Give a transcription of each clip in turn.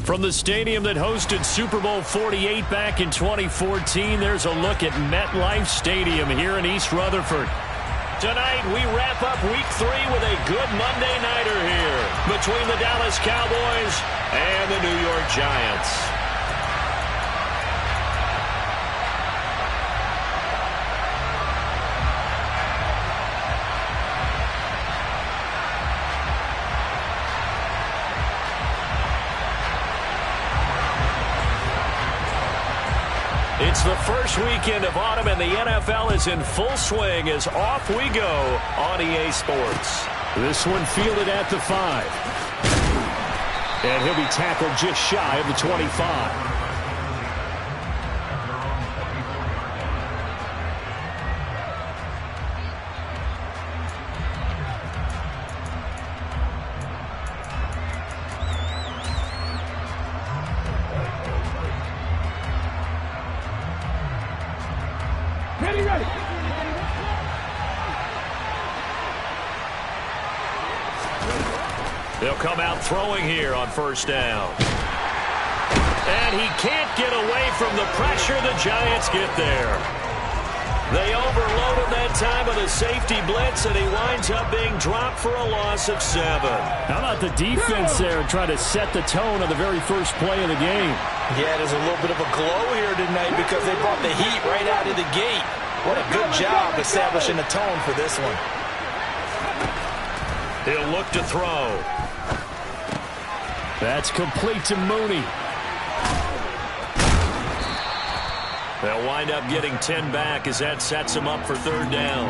From the stadium that hosted Super Bowl 48 back in 2014, there's a look at MetLife Stadium here in East Rutherford. Tonight, we wrap up Week 3 with a good Monday nighter here between the Dallas Cowboys and the New York Giants. It's the first weekend of autumn, and the NFL is in full swing as off we go on EA Sports. This one fielded at the 5. And he'll be tackled just shy of the 25. They'll come out throwing here on first down. And he can't get away from the pressure. The Giants get there. They overloaded that time with a safety blitz, and he winds up being dropped for a loss of 7. How about the defense there trying to set the tone on the very first play of the game? Yeah, there's a little bit of a glow here tonight because they brought the heat right out of the gate. What a good job establishing a tone for this one. He'll look to throw. That's complete to Mooney. They'll wind up getting 10 back as that sets them up for third down.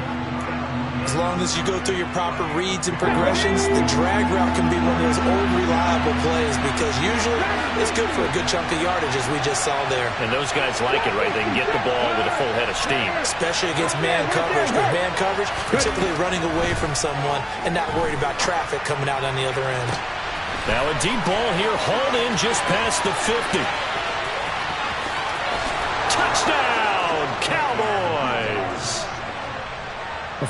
As long as you go through your proper reads and progressions, the drag route can be one of those old reliable plays because usually it's good for a good chunk of yardage as we just saw there. And those guys like it, right? They can get the ball with a full head of steam. Especially against man coverage. With man coverage, you're typically running away from someone and not worried about traffic coming out on the other end. Now a deep ball here, hauled in just past the 50. Touchdown, Cowboys!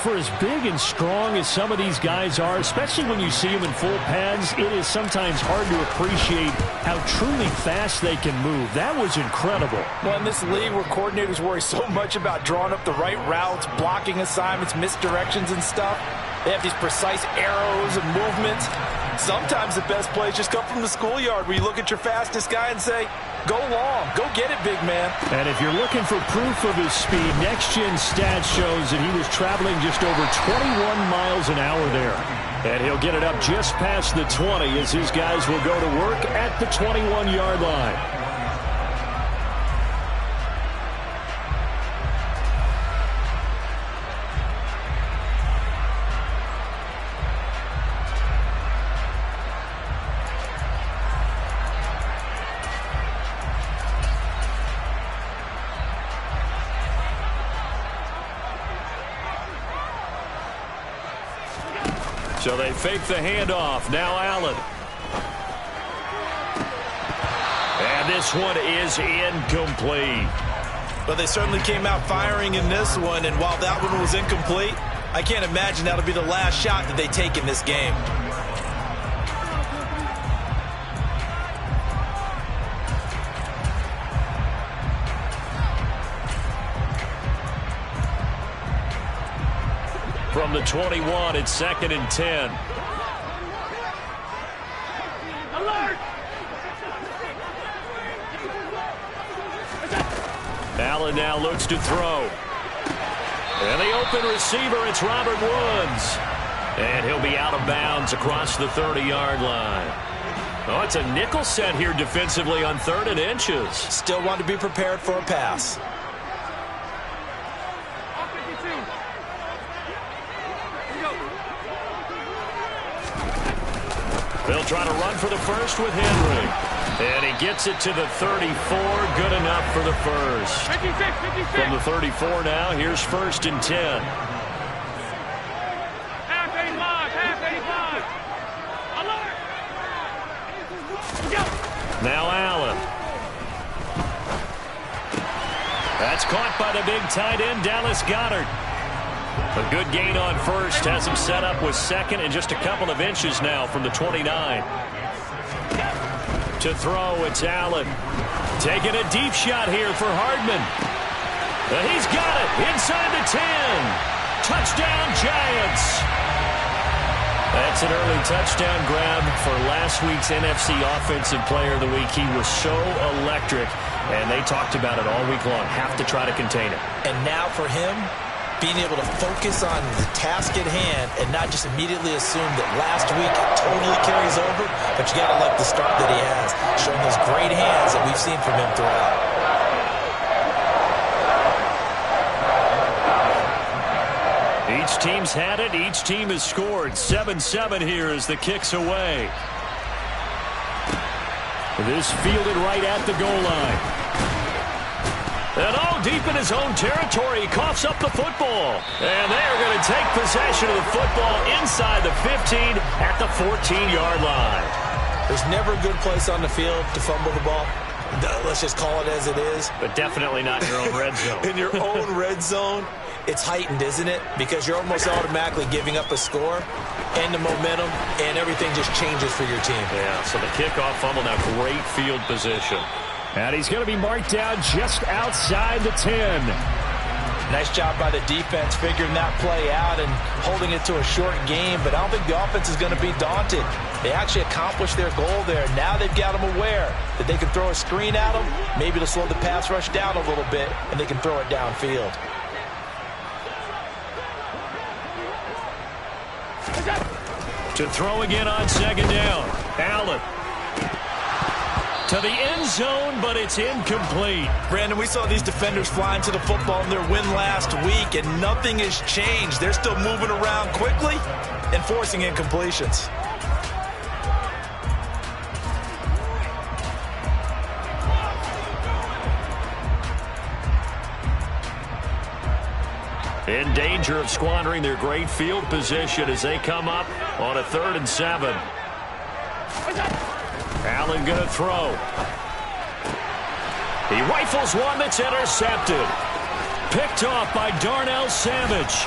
For as big and strong as some of these guys are, especially when you see them in full pads, it is sometimes hard to appreciate how truly fast they can move. That was incredible. Well, in this league where coordinators worry so much about drawing up the right routes, blocking assignments, misdirections and stuff, they have these precise arrows and movements. Sometimes the best plays just come from the schoolyard where you look at your fastest guy and say, go long, go get it, big man. And if you're looking for proof of his speed, Next Gen Stats shows that he was traveling just over 21 miles an hour there. And he'll get it up just past the 20 as his guys will go to work at the 21-yard line. So they fake the handoff. Now Allen. And this one is incomplete. But they certainly came out firing in this one, and while that one was incomplete, I can't imagine that'll be the last shot that they take in this game. From the 21, it's 2nd and 10. Alert! Allen now looks to throw. And the open receiver, it's Robert Woods. And he'll be out of bounds across the 30-yard line. Oh, it's a nickel set here defensively on 3rd and inches. Still want to be prepared for a pass. They'll try to run for the first with Henry. And he gets it to the 34. Good enough for the first. 56. From the 34 now, here's 1st and 10. Half 85. Alert! Go! Now Allen. That's caught by the big tight end, Dallas Goedert. A good gain on first has him set up with 2nd and just a couple of inches now from the 29. To throw, it's Allen. Taking a deep shot here for Hardman. He's got it inside the 10. Touchdown, Giants. That's an early touchdown grab for last week's NFC Offensive Player of the Week. He was so electric, and they talked about it all week long. Have to try to contain it. And now for him, being able to focus on the task at hand and not just immediately assume that last week totally carries over, but you got to like the start that he has, showing those great hands that we've seen from him throughout. Each team's had it. Each team has scored. 7-7 here as the kick's away. This fielded right at the goal line. And all deep in his own territory, he coughs up the football. And they are going to take possession of the football inside the 15 at the 14-yard line. There's never a good place on the field to fumble the ball. Let's just call it as it is. But definitely not in your own red zone. In your own red zone, it's heightened, isn't it? Because you're almost automatically giving up a score and the momentum, and everything just changes for your team. Yeah, so the kickoff fumble, now great field position. And he's going to be marked down just outside the 10. Nice job by the defense figuring that play out and holding it to a short game, but I don't think the offense is going to be daunted. They actually accomplished their goal there. Now they've got them aware that they can throw a screen at them, maybe to slow the pass rush down a little bit, and they can throw it downfield. To throw again on second down. Allen. To the end zone, but it's incomplete. Brandon, we saw these defenders flying to the football in their win last week, and nothing has changed. They're still moving around quickly and forcing incompletions. In danger of squandering their great field position as they come up on a 3rd and 7. Allen going to throw. He rifles one that's intercepted. Picked off by Darnell Savage.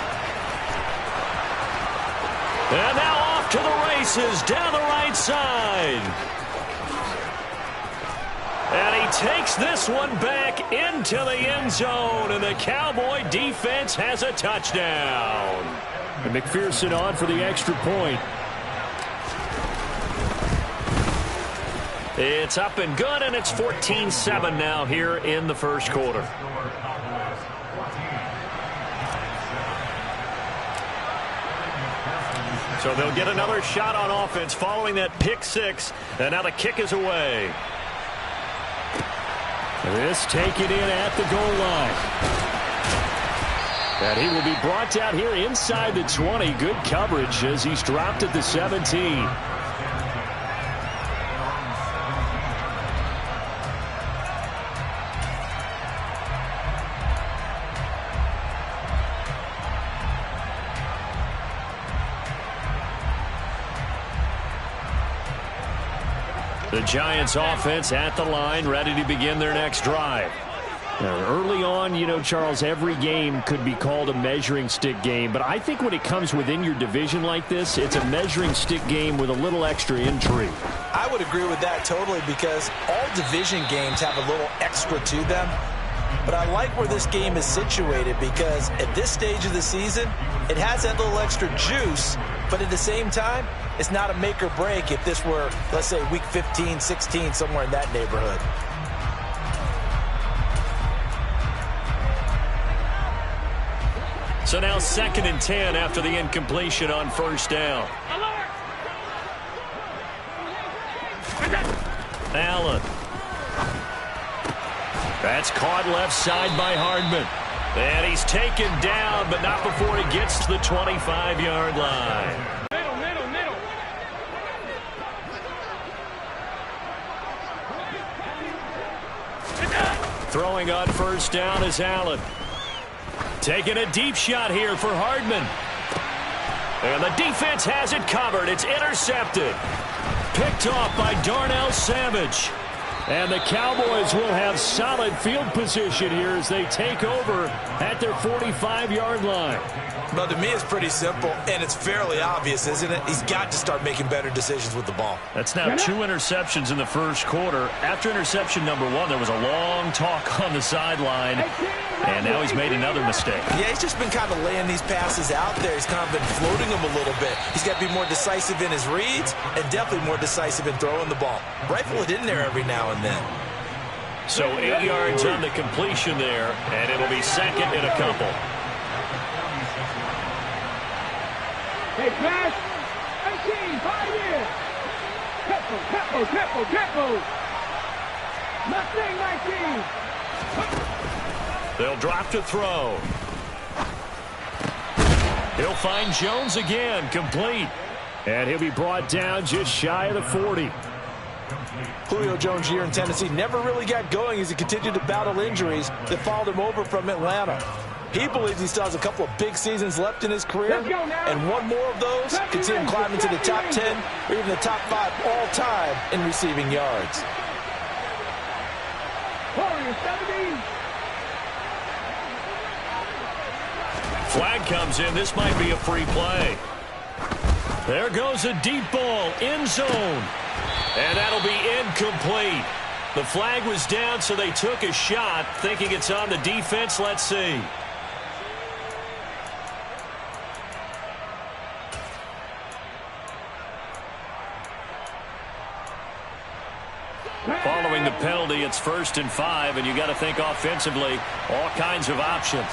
And now off to the races down the right side. And he takes this one back into the end zone, and the Cowboy defense has a touchdown. And McPherson on for the extra point. It's up and good, and it's 14-7 now here in the first quarter. So they'll get another shot on offense following that pick six, and now the kick is away. This taken in at the goal line. And he will be brought down here inside the 20. Good coverage as he's dropped at the 17. The Giants offense at the line, ready to begin their next drive. Now, early on, you know, Charles, every game could be called a measuring stick game. But I think when it comes within your division like this, it's a measuring stick game with a little extra intrigue. I would agree with that totally, because all division games have a little extra to them. But I like where this game is situated, because at this stage of the season, it has that little extra juice, but at the same time, it's not a make or break if this were, let's say, week 15, 16, somewhere in that neighborhood. So now 2nd and 10 after the incompletion on first down. Allen. That's caught left side by Hardman. And he's taken down, but not before he gets to the 25-yard line. Middle. Throwing on first down is Allen. Taking a deep shot here for Hardman. And the defense has it covered. It's intercepted. Picked off by Darnell Savage. And the Cowboys will have solid field position here as they take over at their 45-yard line. Well, to me, it's pretty simple, and it's fairly obvious, isn't it? He's got to start making better decisions with the ball. That's now 2 interceptions in the first quarter. After interception number 1, there was a long talk on the sideline, and now he's made another mistake. Yeah, he's just been kind of laying these passes out there. He's kind of been floating them a little bit. He's got to be more decisive in his reads and definitely more decisive in throwing the ball. Rifle it in there every now and then. So 8 yards on the completion there, and it'll be second and a couple. Hey, pass. 18, 5 years. Tempo. Mustang 19. They'll drop to throw. He'll find Jones again, complete. And he'll be brought down just shy of the 40. Julio Jones' year in Tennessee never really got going as he continued to battle injuries that followed him over from Atlanta. He believes he still has a couple of big seasons left in his career, and one more of those could see him climb into the top 10 or even the top 5 all-time in receiving yards. Flag comes in. This might be a free play. There goes a deep ball, end zone. And that'll be incomplete. The flag was down, so they took a shot, thinking it's on the defense. Let's see. Following the penalty, it's 1st and 5, and you got to think offensively, all kinds of options.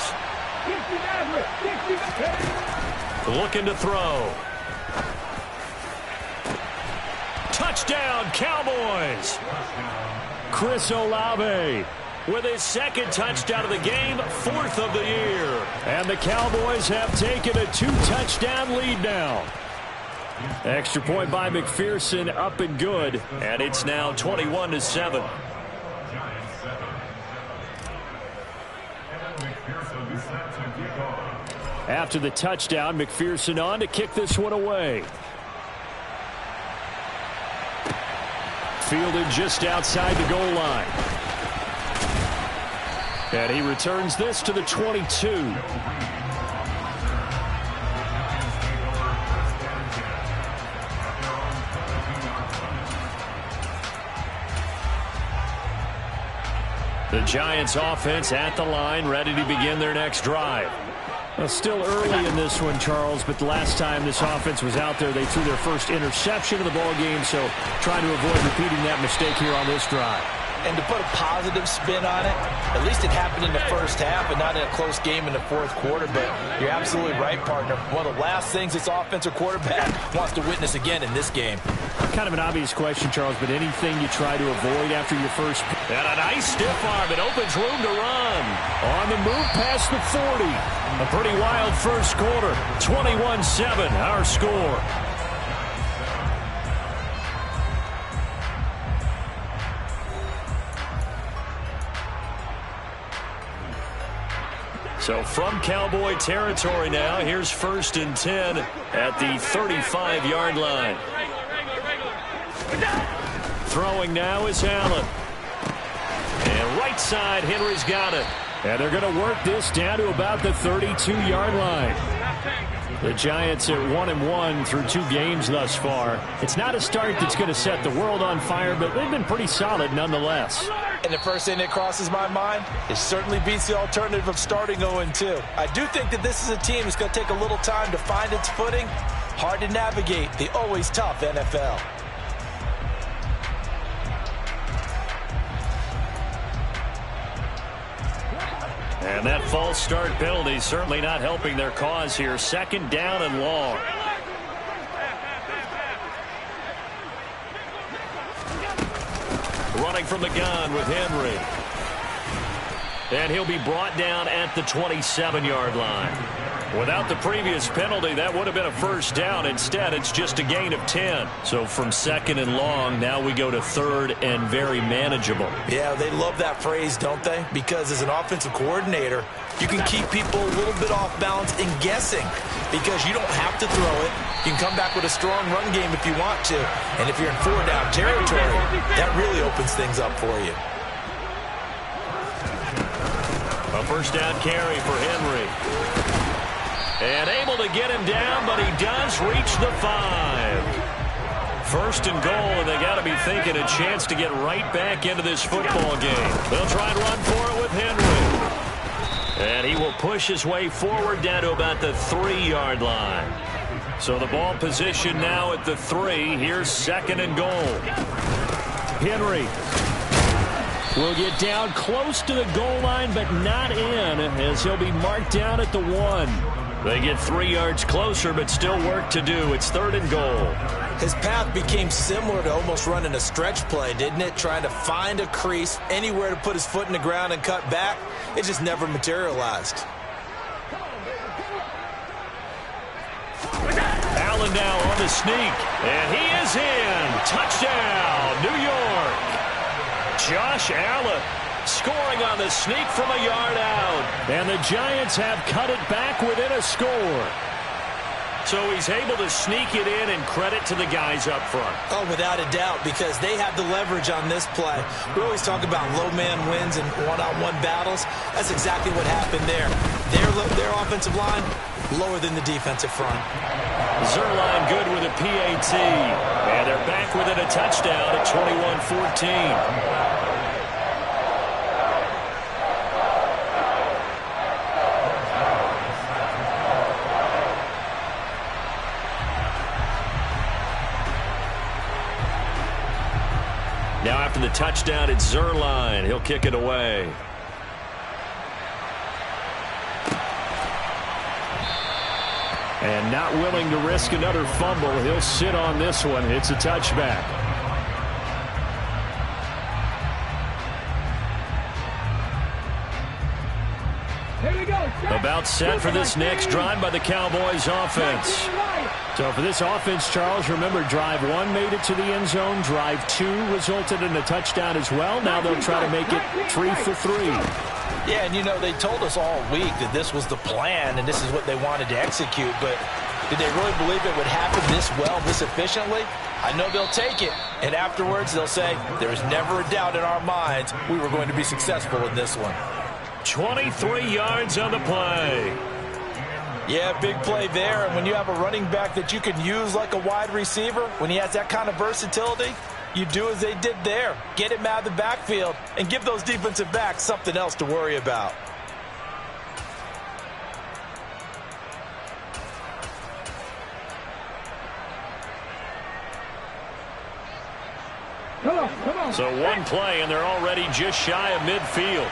Looking to throw. Touchdown, Cowboys! Chris Olave with his 2nd touchdown of the game, 4th of the year. And the Cowboys have taken a 2-touchdown lead now. Extra point by McPherson, up and good. And it's now 21-7. After the touchdown, McPherson on to kick this one away. Fielded just outside the goal line. And he returns this to the 22. The Giants offense at the line, ready to begin their next drive. Well, still early in this one, Charles, but the last time this offense was out there, they threw their first interception of the ball game, so trying to avoid repeating that mistake here on this drive. And to put a positive spin on it, at least it happened in the first half and not in a close game in the 4th quarter. But you're absolutely right, partner. One of the last things this offensive quarterback wants to witness again in this game. Kind of an obvious question, Charles, but anything you try to avoid after your first... And a nice stiff arm. It opens room to run. On the move past the 40. A pretty wild first quarter. 21-7, our score. So from Cowboy territory now, here's 1st and 10 at the 35-yard line. Throwing now is Allen. And right side, Henry's got it. And they're going to work this down to about the 32-yard line. The Giants at 1-1 through 2 games thus far. It's not a start that's going to set the world on fire, but they've been pretty solid nonetheless. And the first thing that crosses my mind is certainly beats the alternative of starting 0-2. I do think that this is a team that's going to take a little time to find its footing. Hard to navigate the always tough NFL. And that false start penalty certainly not helping their cause here. 2nd down and long. Running from the gun with Henry. And he'll be brought down at the 27-yard line. Without the previous penalty, that would have been a first down. Instead, it's just a gain of 10. So from second and long, now we go to third and very manageable. Yeah, they love that phrase, don't they? Because as an offensive coordinator, you can keep people a little bit off balance and guessing because you don't have to throw it. You can come back with a strong run game if you want to. And if you're in four-down territory, that really opens things up for you. A first down carry for Henry. And able to get him down, but he does reach the 5. First and goal, and they got to be thinking a chance to get right back into this football game. They'll try and run for it with Henry. And he will push his way forward down to about the 3-yard line. So the ball position now at the 3. Here's second and goal. Henry will get down close to the goal line, but not in, as he'll be marked down at the 1. They get 3 yards closer, but still work to do. It's third and goal. His path became similar to almost running a stretch play, didn't it? Trying to find a crease, anywhere to put his foot in the ground and cut back. It just never materialized. Allen now on the sneak, and he is in. Touchdown, New York. Josh Allen scoring on the sneak from a yard out. And the Giants have cut it back within a score. So he's able to sneak it in, and credit to the guys up front. Oh, without a doubt, because they have the leverage on this play. We always talk about low man wins and one-on-one battles. That's exactly what happened there. Their offensive line, lower than the defensive front. Zuerlein good with a PAT. And they're back within a touchdown at 21-14. Now after the touchdown, it's Zuerlein. He'll kick it away. And not willing to risk another fumble, he'll sit on this one. It's a touchback. Here we go. About set for this next drive by the Cowboys offense. So for this offense, Charles, remember, drive 1 made it to the end zone. Drive 2 resulted in a touchdown as well. Now they'll try to make it 3 for 3. Yeah, and you know, they told us all week that this was the plan and this is what they wanted to execute, but did they really believe it would happen this well, this efficiently? I know they'll take it, and afterwards they'll say, there was never a doubt in our minds we were going to be successful in this one. 23 yards on the play. Yeah, big play there, and when you have a running back that you can use like a wide receiver, when he has that kind of versatility, you do as they did there. Get him out of the backfield and give those defensive backs something else to worry about. Come on. So one play, and they're already just shy of midfield.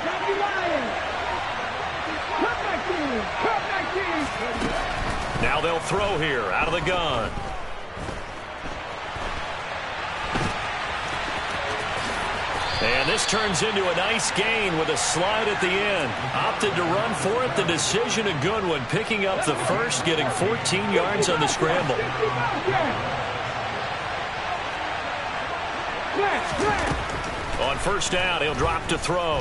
Now they'll throw here out of the gun. And this turns into a nice gain with a slide at the end. Opted to run for it. The decision a good one. Picking up the first, getting 14 yards on the scramble. On first down, he'll drop to throw.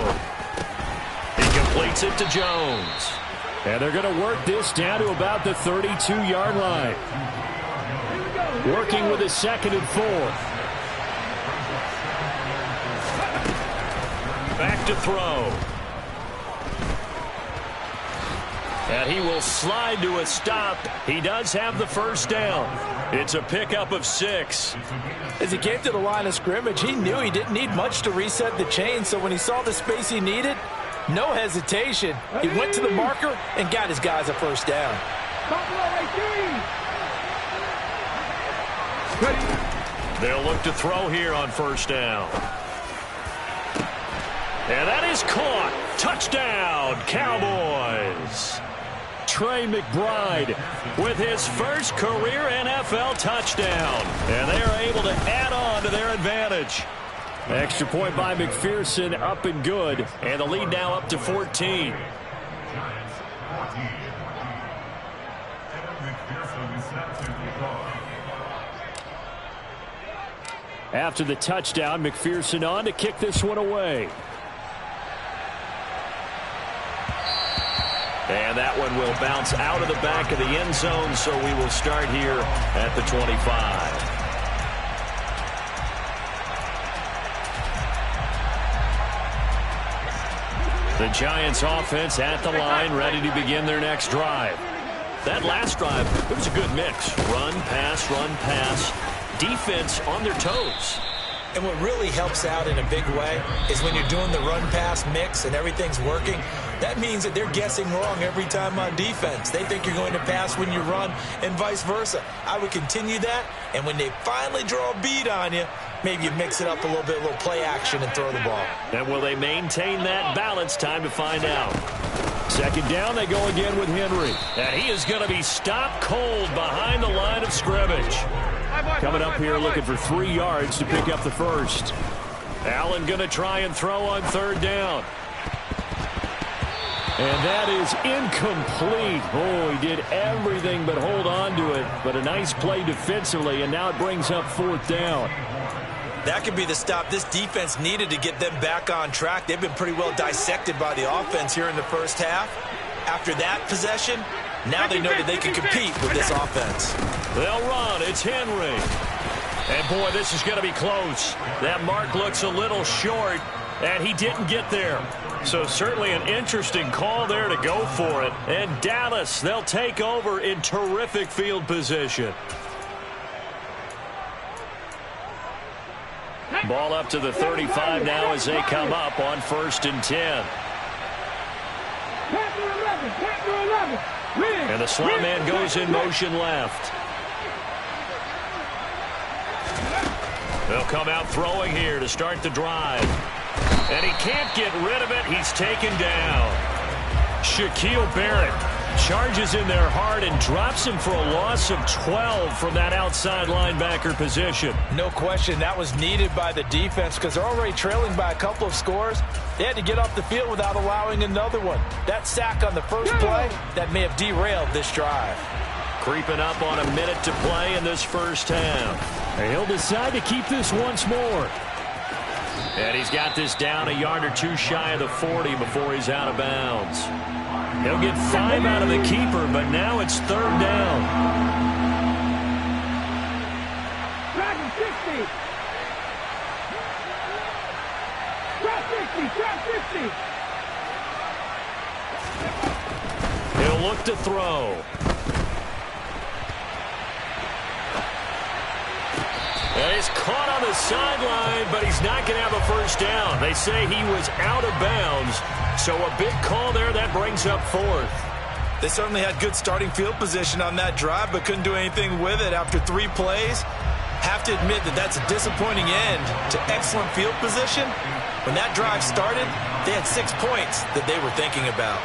He completes it to Jones. And they're going to work this down to about the 32-yard line. Working with a 2nd and 4. Back to throw. And he will slide to a stop. He does have the first down. It's a pickup of 6. As he came to the line of scrimmage, he knew he didn't need much to reset the chain, so when he saw the space he needed, no hesitation. He went to the marker and got his guys a first down. They'll look to throw here on first down. And that is caught. Touchdown, Cowboys. Trey McBride with his first career NFL touchdown. And they are able to add on to their advantage. Extra point by McPherson, up and good. And the lead now up to 14. After the touchdown, McPherson on to kick this one away. And that one will bounce out of the back of the end zone, so we will start here at the 25. The Giants offense at the line, ready to begin their next drive. That last drive, it was a good mix. Run, pass, defense on their toes. And what really helps out in a big way is when you're doing the run-pass mix and everything's working, that means that they're guessing wrong every time on defense. They think you're going to pass when you run and vice versa. I would continue that, and when they finally draw a bead on you, maybe you mix it up a little play action and throw the ball. And will they maintain that balance? Time to find out. Second down, they go again with Henry. And he is going to be stopped cold behind the line of scrimmage. Coming up here looking for 3 yards to pick up the first. Allen going to try and throw on third down. And that is incomplete. Oh, he did everything but hold on to it. But a nice play defensively, and now it brings up fourth down. That could be the stop this defense needed to get them back on track. They've been pretty well dissected by the offense here in the first half. After that possession, now they know that they can compete with this offense. They'll run. It's Henry. And, boy, this is going to be close. That mark looks a little short, and he didn't get there. So certainly an interesting call there to go for it. And Dallas, they'll take over in terrific field position. Ball up to the 35 now as they come up on 1st and 10. And the slot man goes in motion left. They'll come out throwing here to start the drive. And he can't get rid of it. He's taken down. Shaquille Barrett charges in there hard and drops him for a loss of 12 from that outside linebacker position. No question, that was needed by the defense because they're already trailing by a couple of scores. They had to get off the field without allowing another one. That sack on the first play, that may have derailed this drive. Creeping up on a minute to play in this first half. And he'll decide to keep this once more. And he's got this down a yard or two shy of the 40 before he's out of bounds. He'll get 5 out of the keeper, but now it's third down. Drop 60. Drop 50. He'll look to throw. And he's caught on the sideline, but he's not going to have a first down. They say he was out of bounds, so a big call there that brings up fourth. They certainly had good starting field position on that drive, but couldn't do anything with it after 3 plays. Have to admit that that's a disappointing end to excellent field position. When that drive started, they had 6 points that they were thinking about.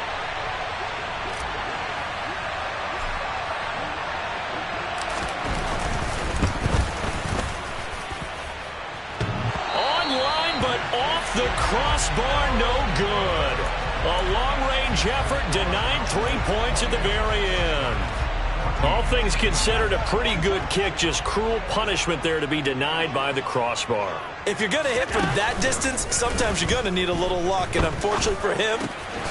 The crossbar, no good. A long-range effort denied 3 points at the very end. All things considered, a pretty good kick, just cruel punishment there to be denied by the crossbar. If you're going to hit from that distance, sometimes you're going to need a little luck, and unfortunately for him,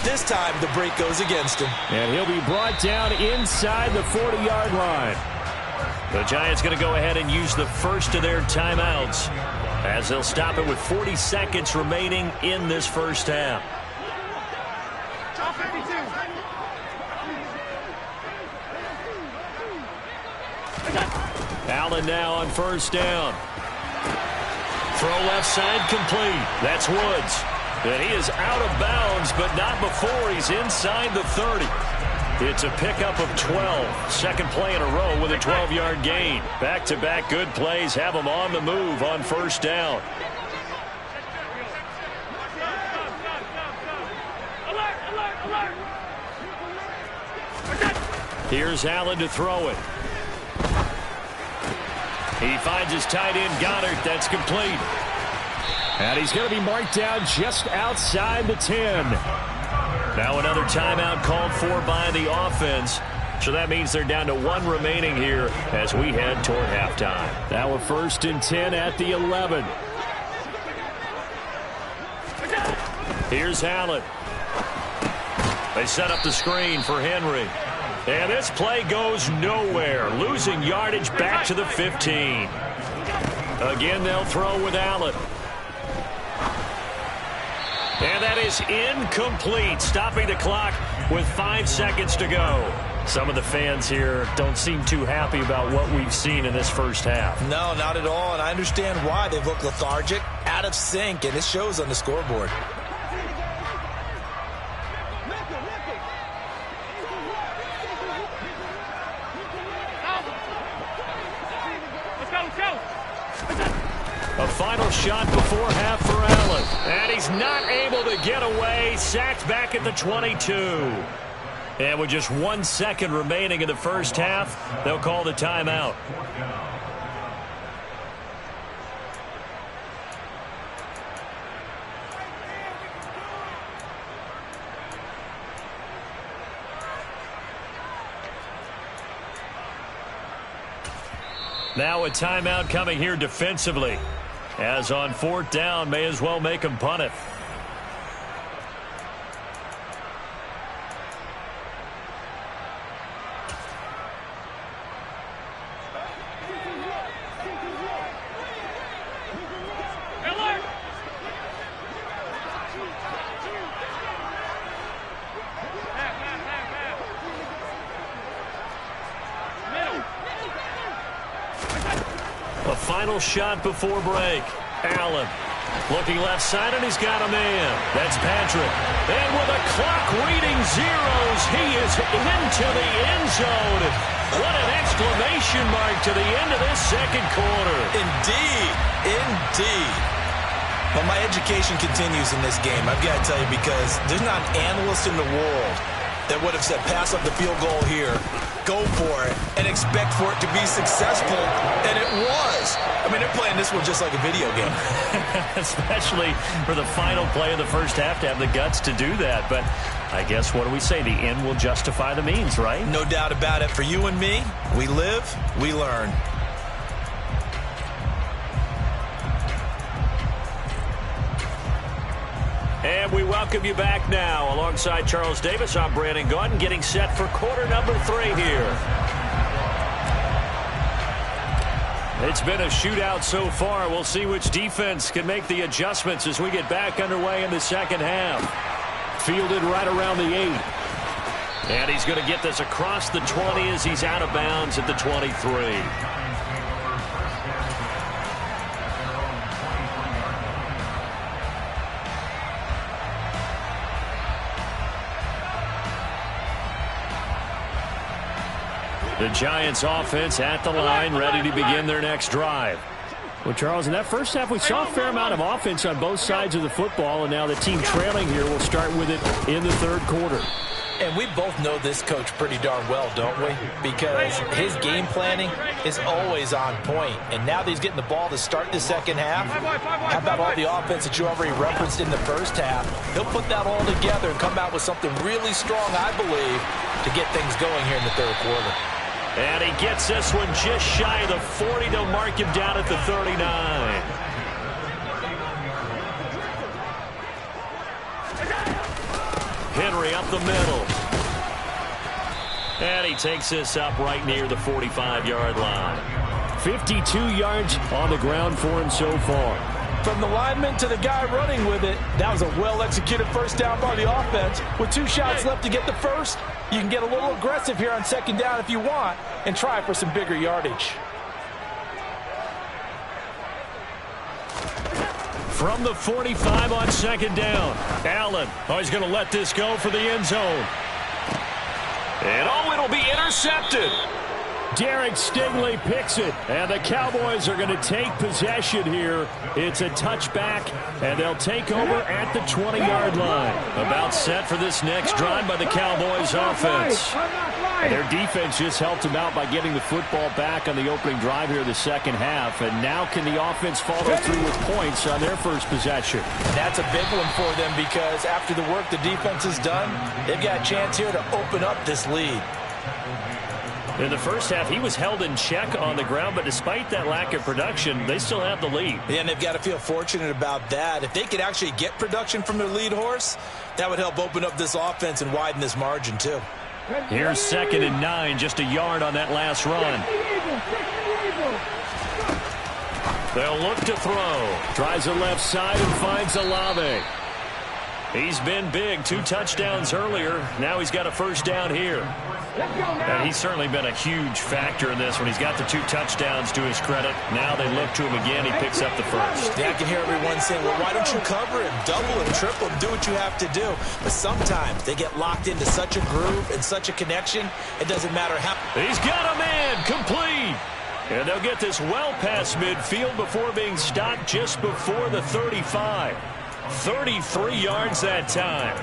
this time the break goes against him. And he'll be brought down inside the 40-yard line. The Giants going to go ahead and use the first of their timeouts, as they'll stop it with 40 seconds remaining in this first half. Allen now on first down. Throw left side complete. That's Woods. And he is out of bounds, but not before he's inside the 30. It's a pickup of 12. Second play in a row with a 12-yard gain. Back-to-back good plays have him on the move on first down. Here's Allen to throw it. He finds his tight end, Goddard. That's complete. And he's going to be marked down just outside the 10. Now another timeout called for by the offense. So that means they're down to 1 remaining here as we head toward halftime. Now a 1st and 10 at the 11. Here's Allen. They set up the screen for Henry. And this play goes nowhere. Losing yardage back to the 15. Again, they'll throw with Allen. And that is incomplete, stopping the clock with 5 seconds to go. Some of the fans here don't seem too happy about what we've seen in this first half. No, not at all, and I understand why. They've looked lethargic, out of sync, and it shows on the scoreboard. A final shot before half for Allen. And he's not able to get away. Sacked back at the 22. And with just 1 second remaining in the first half, they'll call the timeout. Now a timeout coming here defensively. As on 4th down, may as well make him punt it. A final shot before break. Allen looking left side, and he's got a man. That's Patrick. And with a clock reading zeros, he is into the end zone. What an exclamation mark to the end of this second quarter. Indeed. Indeed. But my education continues in this game, I've got to tell you, because there's not an analyst in the world that would have said pass up the field goal here, go for it, and expect for it to be successful, and it was. I mean, they're playing this one just like a video game. Especially for the final play of the first half to have the guts to do that. But I guess, what do we say? The end will justify the means, right? No doubt about it. For you and me, we live, we learn. And we welcome you back now. Alongside Charles Davis, I'm Brandon Gaudin, getting set for quarter number 3 here. It's been a shootout so far. We'll see which defense can make the adjustments as we get back underway in the second half. Fielded right around the 8. And he's going to get this across the 20 as he's out of bounds at the 23. The Giants offense at the line, ready to begin their next drive. Well, Charles, in that first half, we saw a fair amount of offense on both sides of the football, and now the team trailing here will start with it in the third quarter. And we both know this coach pretty darn well, don't we? Because his game planning is always on point. And now that he's getting the ball to start the second half, how about all the offense that you already referenced in the first half? He'll put that all together and come out with something really strong, I believe, to get things going here in the third quarter. And he gets this one just shy of the 40. They'll mark him down at the 39. Henry up the middle. And he takes this up right near the 45-yard line. 52 yards on the ground for him so far. From the lineman to the guy running with it, that was a well-executed first down by the offense. With 2 shots left to get the first, you can get a little aggressive here on second down if you want and try for some bigger yardage. From the 45 on second down, Allen. Oh, he's going to let this go for the end zone. And it'll be intercepted. Derek Stingley picks it, and the Cowboys are going to take possession here. It's a touchback, and they'll take over at the 20-yard line. About set for this next drive by the Cowboys offense. Their defense just helped them out by getting the football back on the opening drive here in the second half, and now can the offense follow through with points on their first possession? That's a big one for them because after the work the defense has done, they've got a chance here to open up this lead. In the first half, he was held in check on the ground, but despite that lack of production, they still have the lead. Yeah, and they've got to feel fortunate about that. If they could actually get production from their lead horse, that would help open up this offense and widen this margin too. Here's 2nd and 9, just a yard on that last run. They'll look to throw. Tries the left side and finds Olave. He's been big, 2 touchdowns earlier. Now he's got a first down here. And he's certainly been a huge factor in this when he's got the 2 touchdowns to his credit. Now they look to him again. He picks up the first. Yeah, I can hear everyone saying, well, why don't you cover him, double him, triple him, do what you have to do. But sometimes they get locked into such a groove and such a connection, it doesn't matter how. He's got a man, complete. And they'll get this well past midfield before being stopped just before the 35. 33 yards that time.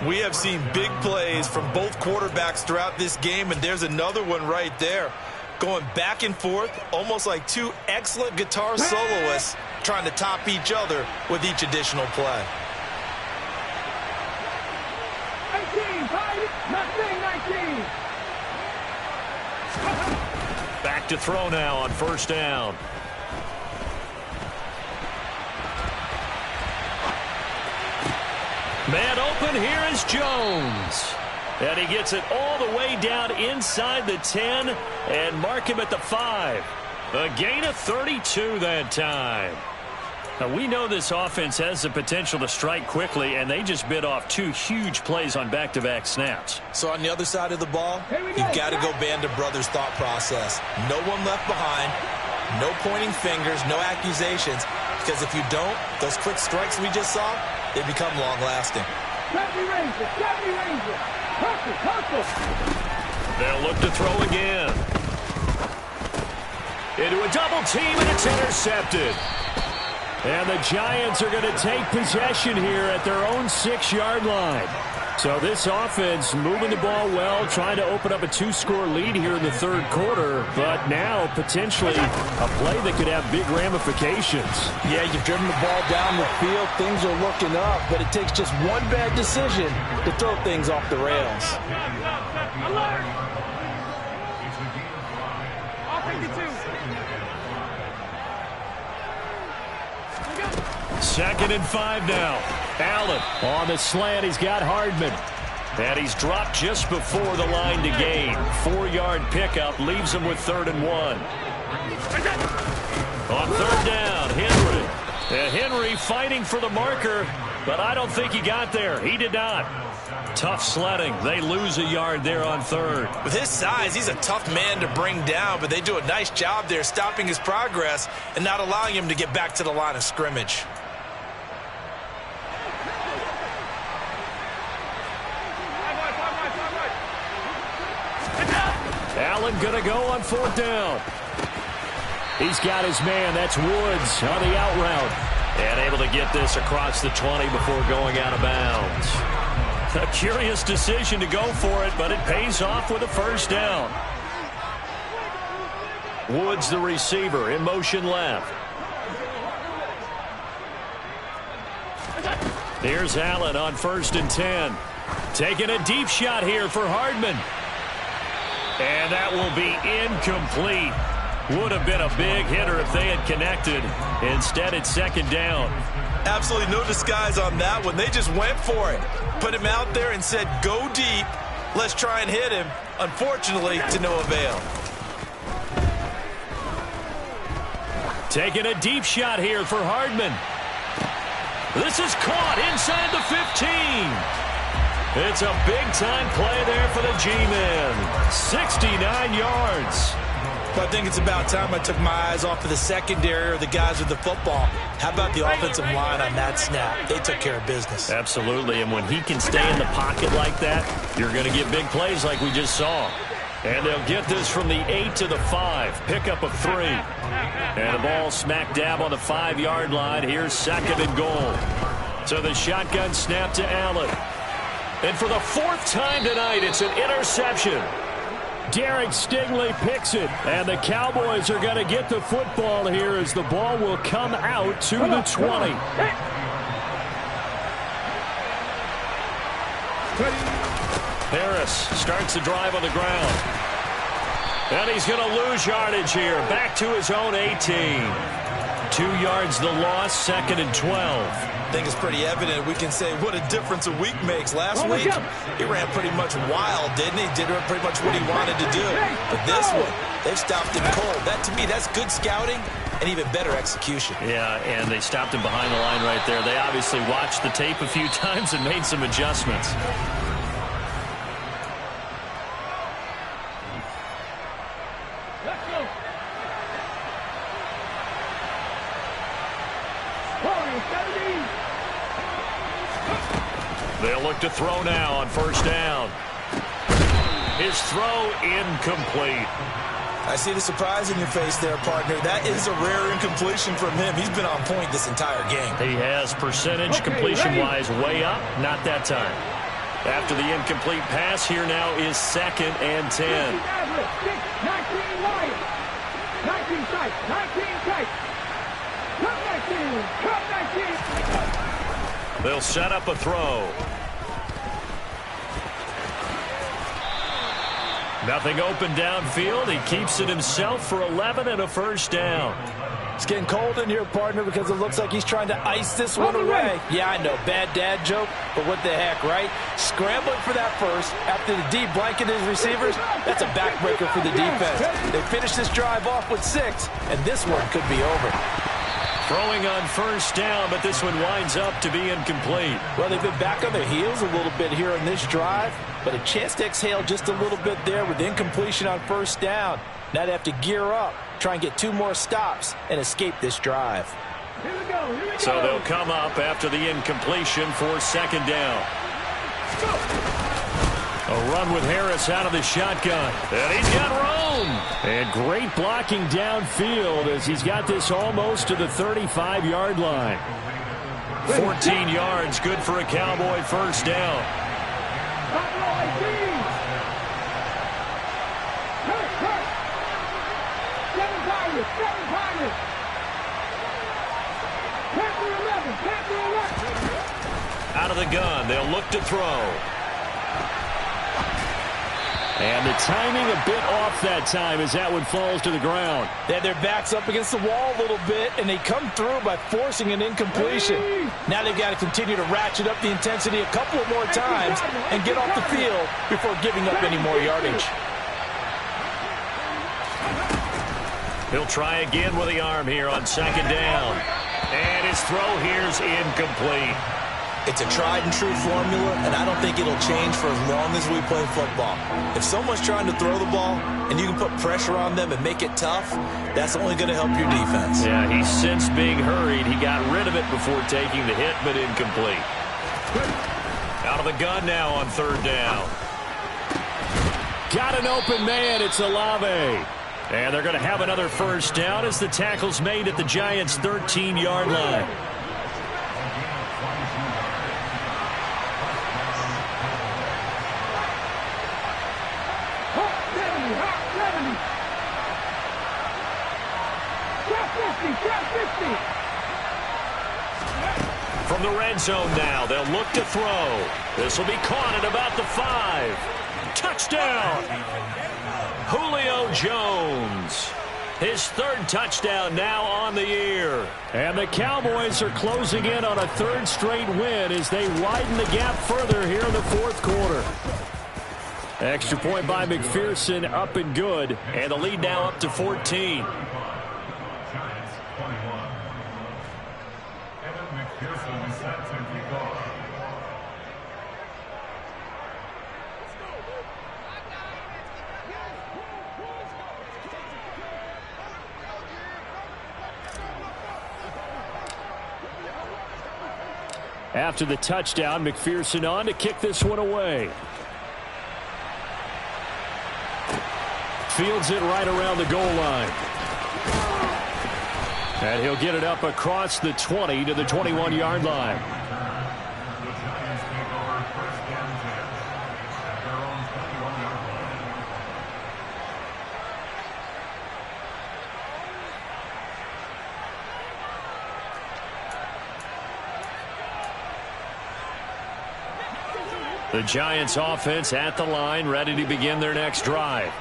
We have seen big plays from both quarterbacks throughout this game, and there's another one right there. Going back and forth, almost like 2 excellent guitar soloists trying to top each other with each additional play. 19, 19. Back to throw now on first down. Man open, here is Jones. And he gets it all the way down inside the 10 and mark him at the 5. A gain of 32 that time. Now, we know this offense has the potential to strike quickly, and they just bit off 2 huge plays on back-to-back snaps. So on the other side of the ball, you've got to go Band of Brothers thought process. No one left behind, no pointing fingers, no accusations, because if you don't, those quick strikes we just saw, they become long-lasting. They'll look to throw again. Into a double team, and it's intercepted. And the Giants are going to take possession here at their own 6-yard line. So this offense moving the ball well, trying to open up a 2-score lead here in the third quarter, but now potentially a play that could have big ramifications. Yeah, you've driven the ball down the field, things are looking up, but it takes just one bad decision to throw things off the rails. Alert! All 52. 2nd and 5 now. Allen on the slant. He's got Hardman. And he's dropped just before the line to gain. 4-yard pickup leaves him with 3rd and 1. On 3rd down, Henry. And Henry fighting for the marker, but I don't think he got there. He did not. Tough sledding. They lose a yard there on 3rd. With his size, he's a tough man to bring down, but they do a nice job there stopping his progress and not allowing him to get back to the line of scrimmage. Allen going to go on 4th down. He's got his man. That's Woods on the out route. And able to get this across the 20 before going out of bounds. A curious decision to go for it, but it pays off with a first down. Woods, the receiver, in motion left. Here's Allen on 1st and 10. Taking a deep shot here for Hardman. And that will be incomplete. Would have been a big hitter if they had connected. Instead, it's 2nd down. Absolutely no disguise on that one. They just went for it. Put him out there and said, go deep. Let's try and hit him. Unfortunately, to no avail. Taking a deep shot here for Hardman. This is caught inside the 15. It's a big-time play there for the G-Men. 69 yards. But I think it's about time I took my eyes off of the secondary or the guys with the football. How about the offensive line on that snap? They took care of business. Absolutely, and when he can stay in the pocket like that, you're going to get big plays like we just saw. And they'll get this from the 8 to the 5. Pickup of 3. And the ball smack dab on the 5-yard line. Here's 2nd and goal. So the shotgun snap to Allen. And for the 4th time tonight, it's an interception. Derek Stingley picks it. And the Cowboys are going to get the football here as the ball will come out to the 20. Harris starts the drive on the ground. And he's going to lose yardage here. Back to his own 18. 2 yards the loss, 2nd and 12. I think it's pretty evident. We can say what a difference a week makes. Last week, he ran pretty much wild, didn't he? Did pretty much what he wanted to do. But this one, they've stopped him cold. That, to me, that's good scouting and even better execution. Yeah, and they stopped him behind the line right there. They obviously watched the tape a few times and made some adjustments. They'll look to throw now on 1st down. His throw incomplete. I see the surprise in your face there, partner. That is a rare incompletion from him. He's been on point this entire game. He has percentage completion-wise way up. Not that time. After the incomplete pass, here now is 2nd and 10. 19 Lions. 19 tight. 19 tight. Cut 19. Cut 19. They'll set up a throw. Nothing open downfield. He keeps it himself for 11 and a 1st down. It's getting cold in here, partner, because it looks like he's trying to ice this one away. Yeah, I know, bad dad joke, but what the heck, right? Scrambling for that first after the D blanketed his receivers, that's a backbreaker for the defense. They finish this drive off with 6, and this one could be over. Throwing on 1st down, but this one winds up to be incomplete. Well, they've been back on their heels a little bit here in this drive, but a chance to exhale just a little bit there with incompletion on 1st down. Now they have to gear up, try and get 2 more stops, and escape this drive. Here we go. Here we go. So they'll come up after the incompletion for 2nd down. A run with Harris out of the shotgun. And he's got room. And great blocking downfield as he's got this almost to the 35-yard line. 14 yards, good for a Cowboy 1st down. Out of the gun, they'll look to throw. And the timing a bit off that time as that one falls to the ground. They had their backs up against the wall a little bit, and they come through by forcing an incompletion. Now they've got to continue to ratchet up the intensity a couple of more times and get off the field before giving up any more yardage. He'll try again with the arm here on 2nd down. And his throw here's incomplete. It's a tried-and-true formula, and I don't think it'll change for as long as we play football. If someone's trying to throw the ball and you can put pressure on them and make it tough, that's only going to help your defense. Yeah, he's since being hurried. He got rid of it before taking the hit, but incomplete. Out of the gun now on 3rd down. Got an open man. It's Olave. And they're going to have another 1st down as the tackle's made at the Giants' 13-yard line. From the red zone now, they'll look to throw. This will be caught at about the 5. Touchdown! Julio Jones. His 3rd touchdown now on the year. And the Cowboys are closing in on a 3rd straight win as they widen the gap further here in the 4th quarter. Extra point by McPherson, up and good. And the lead now up to 14. After the touchdown, McPherson on to kick this one away. fields it right around the goal line. And he'll get it up across the 20 to the 21-yard line. The Giants offense at the line, ready to begin their next drive.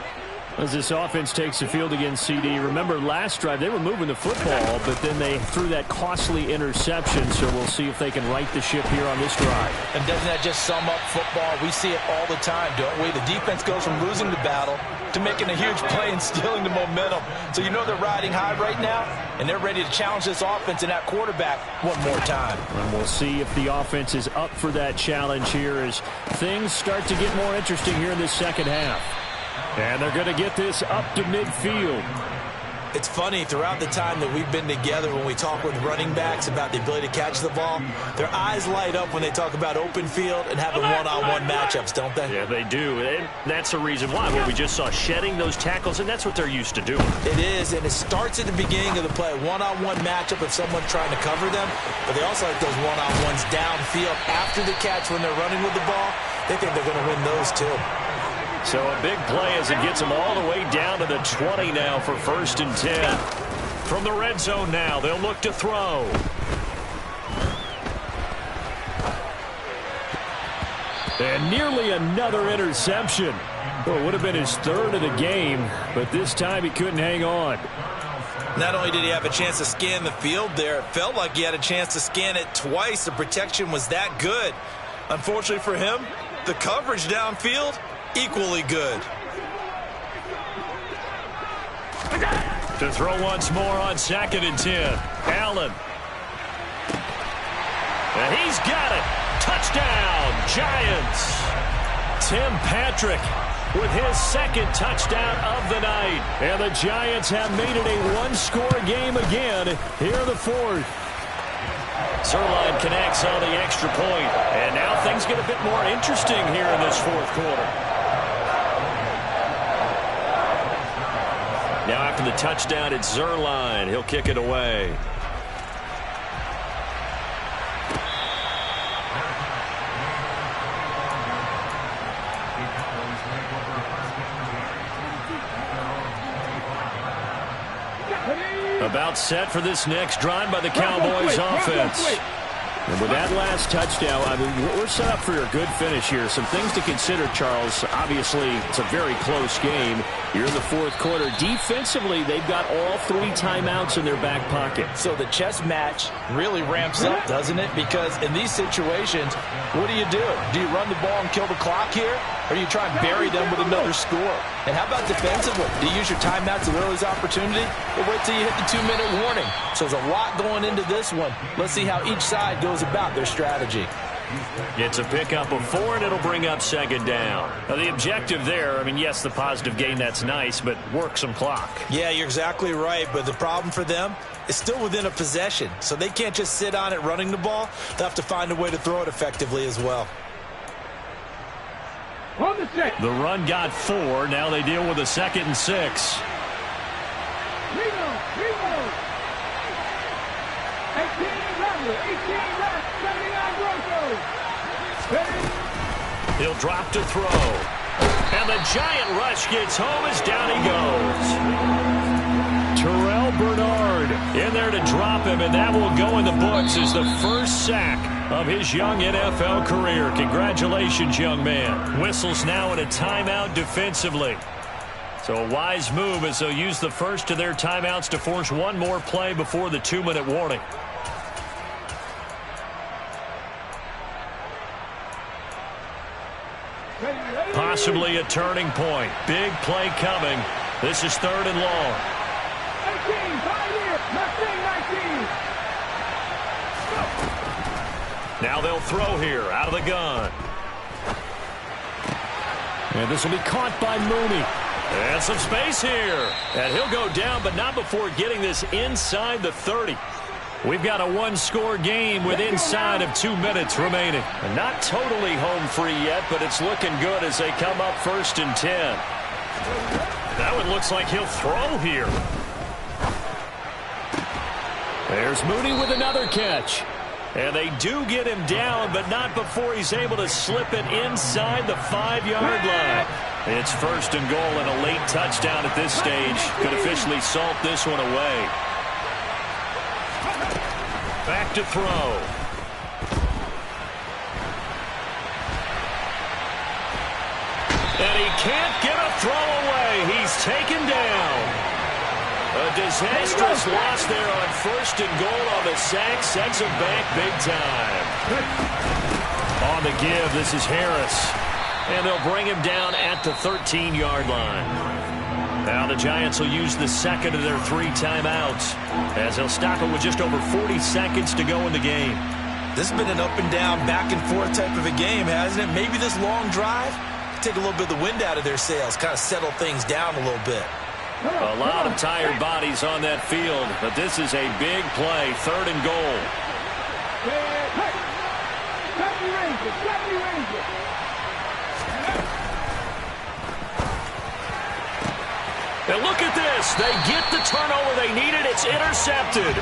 As this offense takes the field against CD, remember last drive they were moving the football, but then they threw that costly interception, so we'll see if they can right the ship here on this drive. And doesn't that just sum up football? We see it all the time, don't we? The defense goes from losing the battle to making a huge play and stealing the momentum. So you know they're riding high right now, and they're ready to challenge this offense and that quarterback one more time. And we'll see if the offense is up for that challenge here as things start to get more interesting here in this second half. And they're going to get this up to midfield. It's funny, throughout the time that we've been together, when we talk with running backs about the ability to catch the ball, their eyes light up when they talk about open field and having one-on-one matchups, don't they? Yeah, they do. And that's the reason why. Well, we just saw shedding those tackles, and that's what they're used to doing. It is, and it starts at the beginning of the play. One-on-one matchup if someone's trying to cover them, but they also like those one-on-ones downfield after the catch when they're running with the ball. They think they're going to win those too. So a big play as it gets them all the way down to the 20 now for 1st and 10. From the red zone now, they'll look to throw. And nearly another interception. Well, it would have been his third of the game, but this time he couldn't hang on. Not only did he have a chance to scan the field there, it felt like he had a chance to scan it twice. The protection was that good. Unfortunately for him, the coverage downfield, equally good. To throw once more on 2nd and 10. Allen. And he's got it. Touchdown, Giants. Tim Patrick with his 2nd touchdown of the night. And the Giants have made it a one-score game again here in the 4th. Zuerlein connects on the extra point. And now things get a bit more interesting here in this 4th quarter. Now after the touchdown, it's Zuerlein. He'll kick it away. About set for this next drive by the Cowboys offense. And with that last touchdown, I mean, we're set up for a good finish here. Some things to consider, Charles. Obviously, it's a very close game. You're in the 4th quarter. Defensively, they've got all 3 timeouts in their back pocket. So the chess match really ramps up, doesn't it? Because in these situations, what do? Do you run the ball and kill the clock here? Or do you try and bury them with another score? And how about defensively? Do you use your timeouts at earliest opportunity? Or wait till you hit the 2-minute warning? So there's a lot going into this one. Let's see how each side goes about their strategy. It's a pickup of 4, and it'll bring up 2nd down. Now, the objective there, I mean, yes, the positive gain, that's nice, but work some clock. Yeah, you're exactly right, but the problem for them is still within a possession, so they can't just sit on it running the ball. They'll have to find a way to throw it effectively as well. The run got 4. Now they deal with a 2nd and 6. 18 left, 79 Broncos. He'll drop to throw. And the giant rush gets home as down he goes. Terrell Bernard in there to drop him, and that will go in the books as the first sack of his young NFL career. Congratulations, young man. Whistles now in a timeout defensively. So a wise move as they'll use the first of their timeouts to force one more play before the 2-minute warning. Possibly a turning point. Big play coming. This is 3rd and long. 18, 5 years, 19. Now they'll throw here out of the gun. And this will be caught by Mooney. And some space here. And he'll go down, but not before getting this inside the 30. We've got a one-score game with inside of 2 minutes remaining. And not totally home free yet, but it's looking good as they come up 1st and 10. That one looks like he'll throw here. There's Mooney with another catch. And they do get him down, but not before he's able to slip it inside the 5-yard line. It's 1st and goal, and a late touchdown at this stage could officially salt this one away. Back to throw. And he can't get a throw away. He's taken down. A disastrous loss there on 1st and goal on the sack. Sets him back big time. On the give, this is Harris. And they'll bring him down at the 13-yard line. Now the Giants will use the second of their 3 timeouts, as they'll stop it with just over 40 seconds to go in the game. This has been an up and down, back and forth type of a game, hasn't it? Maybe this long drive, take a little bit of the wind out of their sails, kind of settle things down a little bit. A lot of tired bodies on that field, but this is a big play, 3rd and goal. And look at this. They get the turnover they needed. It's intercepted.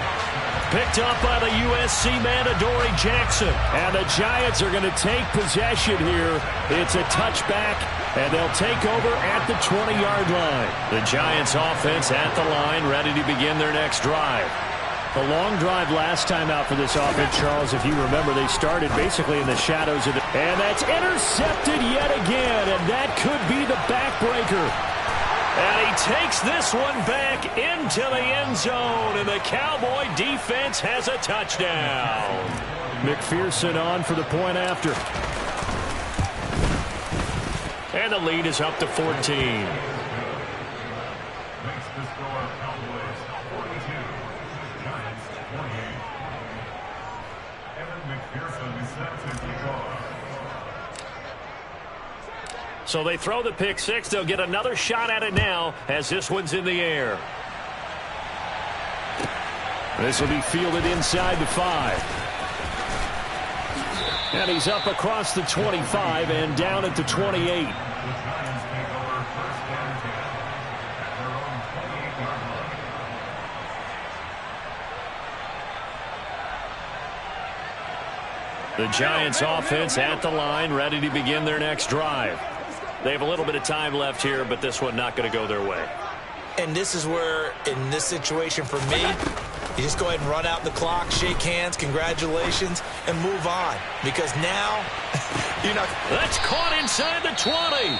Picked up by the USC man, Adoree Jackson. And the Giants are going to take possession here. It's a touchback, and they'll take over at the 20-yard line. The Giants offense at the line, ready to begin their next drive. The long drive last time out for this offense, Charles, if you remember, they started basically in the shadows of the... And that's intercepted yet again, and that could be the backbreaker. And he takes this one back into the end zone, and the Cowboy defense has a touchdown. McPherson on for the point after. And the lead is up to 14. So they throw the pick six. They'll get another shot at it now as this one's in the air. This will be fielded inside the 5. And he's up across the 25 and down at the 28. The Giants offense at the line, ready to begin their next drive. They have a little bit of time left here, but this one not going to go their way. And this is where, in this situation for me, you just go ahead and run out the clock, shake hands, congratulations, and move on. Because now, you're not... That's caught inside the 20.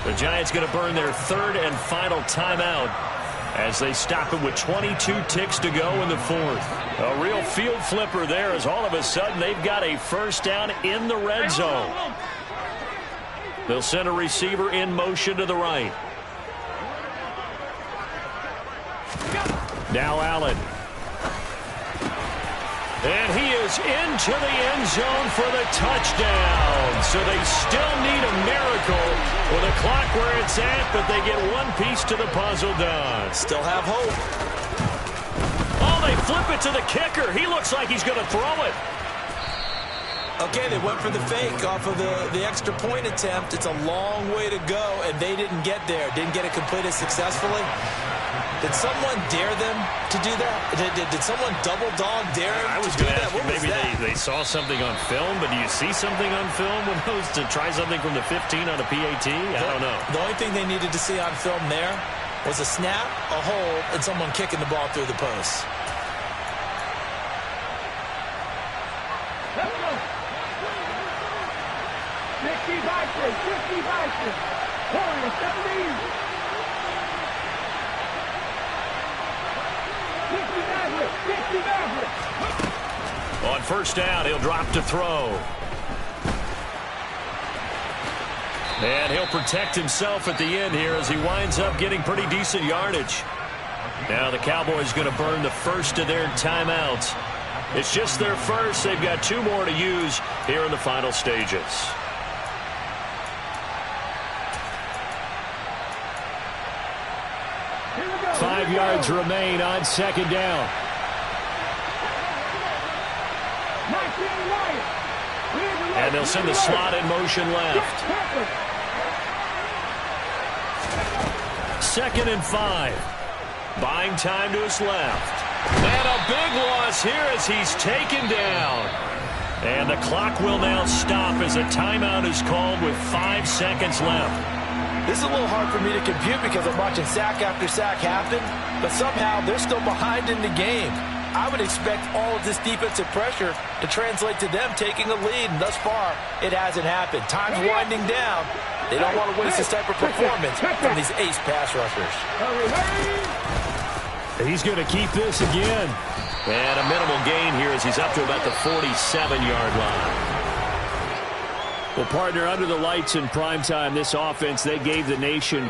The Giants going to burn their 3rd and final timeout as they stop it with 22 ticks to go in the 4th. A real field flipper there, as all of a sudden they've got a first down in the red zone. They'll send a receiver in motion to the right. Now Allen. And he is into the end zone for the touchdown. So they still need a miracle with the clock where it's at, but they get one piece to the puzzle done. Still have hope. Oh, they flip it to the kicker. He looks like he's going to throw it. Okay, they went for the fake off of the extra point attempt. It's a long way to go, and they didn't get there. Didn't get it completed successfully. Did someone dare them to do that? Did someone double dog dare them I was to do going to that? ask you, maybe they saw something on film, but do you see something on film when those to try something from the 15 on a PAT? I don't know. The only thing they needed to see on film there was a snap, a hold, and someone kicking the ball through the post. Let's go. 60 Bison, 60 Bison. Warriors, 70. 60 Maverick, 60 Maverick. On first down, he'll drop to throw. And he'll protect himself at the end here as he winds up getting pretty decent yardage. Now the Cowboys going to burn the first of their timeouts. It's just their first. They've got 2 more to use here in the final stages. Here we go. 5 yards remain on second down. 19 right. And they'll send the slot in motion left. 2nd and 5. Buying time to his left. And a big loss here as he's taken down. And the clock will now stop as a timeout is called with 5 seconds left. This is a little hard for me to compute because I'm watching sack after sack happen, but somehow they're still behind in the game. I would expect all of this defensive pressure to translate to them taking a lead, and thus far, it hasn't happened. Time's winding down. They don't want to waste this type of performance from these ace pass rushers. He's going to keep this again. And a minimal gain here as he's up to about the 47-yard line. Well, partner, under the lights in primetime, this offense, they gave the nation